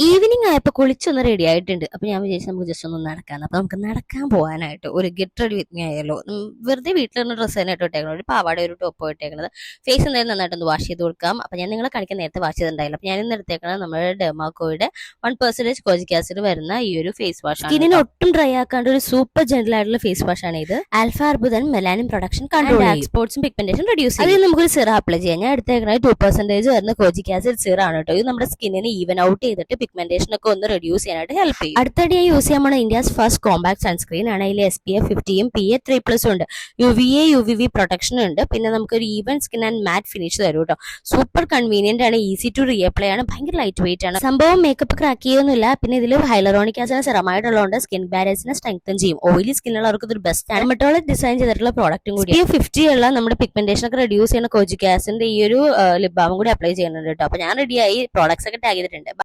Evening ആയപ്പോൾ കുളിച്ചൊന്ന് ready ആയിട്ടുണ്ട്. അപ്പൊ ഞാൻ വിചാരിച്ചു നമുക്ക് ജസ്റ്റ് ഒന്ന് നടക്കാന്ന്. അപ്പൊ നമുക്ക് നടക്കാൻ പോകാനായിട്ട് ഒരു ഗെറ്റ് റെഡി വിത്ത് മീ ആയാലോ. വെറുതെ വീട്ടിലിരുന്ന ഡ്രസ്സ് തന്നെ ഇട്ടേക്കണം, ഒരു പാവാട ഒരു ടോപ്പ് ഇട്ടേക്കുന്നത്. ഫേസ് എന്തായാലും നന്നായിട്ടൊന്ന് വാഷ് ചെയ്ത് കൊടുക്കാം. അപ്പൊ ഞാൻ നിങ്ങളെ കാണിക്കാൻ നേരത്തെ വാഷ് ചെയ്തിട്ടുണ്ടായില്ല. അപ്പൊ ഞാൻ ഇന്ന് എടുത്തേക്കുന്നത് നമ്മുടെ ഡെർമാക്കോയുടെ 1% കോജിക് ആസിഡ് വരുന്ന ഈ ഒരു ഫേസ് വാഷ്. സ്കിന്നിന് ഒട്ടും ഡ്രൈ ആക്കാണ്ട് ഒരു സൂപ്പർ ജെന്റൽ ആയിട്ടുള്ള ഫേസ് വാഷ് ആണ് ഇത്. Alpha arbutin melanin production control എക്സ്പോർട്സും പിഗ്മെന്റേഷൻ റെഡ്യൂസ് ചെയ്യും. അതിൽ നമുക്കൊരു സിറ അപ്ലൈ ചെയ്യാം. ഞാൻ എടുത്തേക്കുന്നത് 2% വരുന്ന കോജിക് ആസിഡ് സിറ ആണ് കേട്ടോ. ഇത് നമ്മുടെ സ്കിന്നിനെ ഈവൻ ഔട്ട് ചെയ്തിട്ട് പിഗ്മെന്റേഷൻ ഒക്കെ ഒന്ന് റെഡ്യൂസ് ചെയ്യാനായിട്ട് ഹെൽപ്പ് ചെയ്യും. അടുത്തടിയായി യൂസ് ചെയ്യാൻ പോണ ഇന്ത്യസ് ഫസ്റ്റ് കോമ്പാക്ട് സൺസ്ക്രീൻ ആണ്. അതിൽ SPF 50 PA3+ ഉണ്ട്. UVA UVV പ്രൊട്ടക്ഷൻ ഉണ്ട്. പിന്നെ നമുക്കൊരു even skin and matte finish തരും കേട്ടോ. സൂപ്പർ കൺവീനിയന്റ് ആണ്, ഈസി ടു റീഅപ്ലൈ ആണ്, ഭയങ്കര ലൈറ്റ് വെയിറ്റ് ആണ്. സംഭവം മേക്കപ്പ് ക്രാക്ക് ചെയ്യൊന്നുമില്ല. പിന്നെ ഇതിൽ ഹൈലറോണിക് ആസിഡ് സെറമായിട്ടുള്ളതുകൊണ്ട് സ്കിൻ ബാരിയേഴ്സിനെ സ്ട്രെങ്തൻ ചെയ്യും. ഓയിലി സ്കിന്നുള്ളവർക്ക് ഇതൊരു ബെസ്റ്റ് ആണ്. മെറ്റോളിക് ഡിസൈൻ ചെയ്തിട്ടുള്ള പ്രോഡക്റ്റും കൂടി. SPF 50 ഉള്ള നമ്മുടെ പിഗ്മെന്റേഷൻ ഒക്കെ റെഡ്യൂസ് ചെയ്യുന്ന കോജിക് ആസിഡിന്റെ ഈ ഒരു ലിപ് ബാമും കൂടി അപ്ലൈ ചെയ്യുന്നുണ്ട് കേട്ടോ. അപ്പൊ ഞാൻ റെഡിയായി, പ്രോഡക്ട്സ് ഒക്കെ ടാഗ് ചെയ്തിട്ടുണ്ട്.